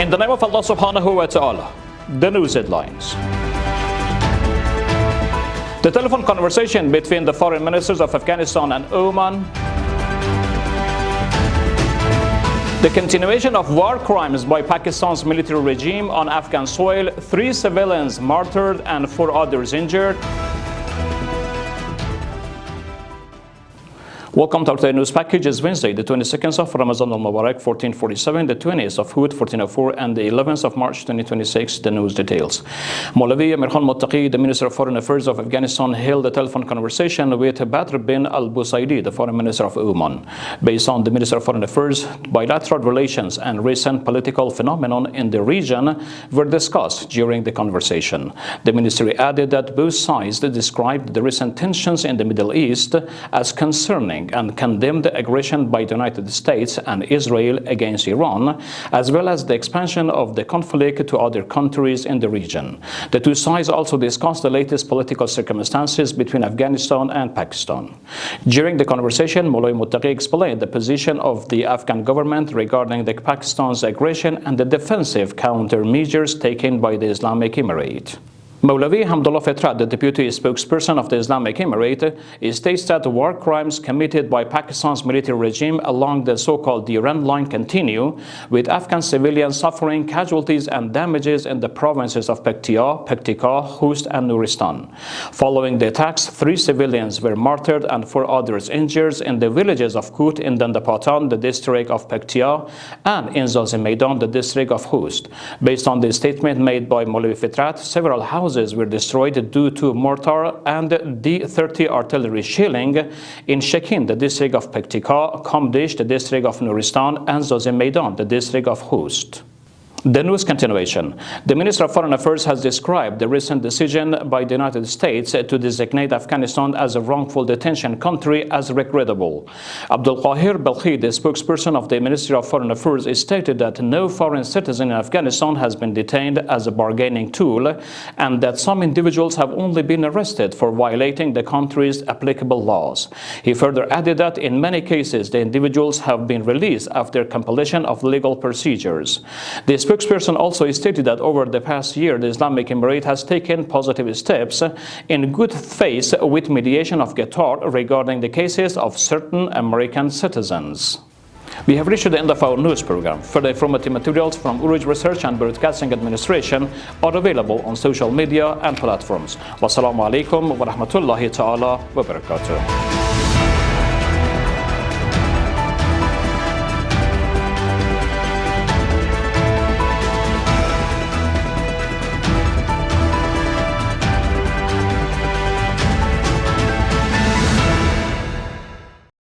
In the name of Allah subhanahu wa ta'ala, the news headlines. The telephone conversation between the foreign ministers of Afghanistan and Oman. The continuation of war crimes by Pakistan's military regime on Afghan soil, 3 civilians martyred and 4 others injured. Welcome to our daily news package. It's Wednesday, the 22nd of Ramadan al-Mubarak, 1447, the 20th of Hud, 1404, and the 11th of March, 2026. The news details. Maulavi Amir Khan Muttaqi, the Minister of Foreign Affairs of Afghanistan, held a telephone conversation with Badr bin al-Busaidi, the Foreign Minister of Oman. Based on the Minister of Foreign Affairs, bilateral relations and recent political phenomenon in the region were discussed during the conversation. The ministry added that both sides described the recent tensions in the Middle East as concerning and condemned the aggression by the United States and Israel against Iran, as well as the expansion of the conflict to other countries in the region. The two sides also discussed the latest political circumstances between Afghanistan and Pakistan. During the conversation, Maulavi Muttaqi explained the position of the Afghan government regarding the Pakistan's aggression and the defensive countermeasures taken by the Islamic Emirate. Maulavi Hamdullah Fitrat, the deputy spokesperson of the Islamic Emirate, states that the war crimes committed by Pakistan's military regime along the so-called Iran line continue, with Afghan civilians suffering casualties and damages in the provinces of Paktika, Khost, and Nuristan. Following the attacks, 3 civilians were martyred and 4 others injured in the villages of Kut in Dandapatan, the district of Paktika, and in Zazimaidan, the district of Khost. Based on the statement made by Maulavi Fitrat, several houses were destroyed due to mortar and D-30 artillery shelling in Shekin, the district of Paktika, Kamdish, the district of Nuristan, and Zazimaidan, the district of Khost. The news continuation. The Minister of Foreign Affairs has described the recent decision by the United States to designate Afghanistan as a wrongful detention country as regrettable. Abdul Qahir Balkhi, the spokesperson of the Ministry of Foreign Affairs, stated that no foreign citizen in Afghanistan has been detained as a bargaining tool, and that some individuals have only been arrested for violating the country's applicable laws. He further added that in many cases the individuals have been released after completion of legal procedures. The spokesperson also stated that over the past year, the Islamic Emirate has taken positive steps in good faith with mediation of Qatar regarding the cases of certain American citizens. We have reached the end of our news program. Further informative materials from Urooj Research and Broadcasting Administration are available on social media and platforms. Wassalamu alaikum wa rahmatullahi ta'ala wa barakatuh.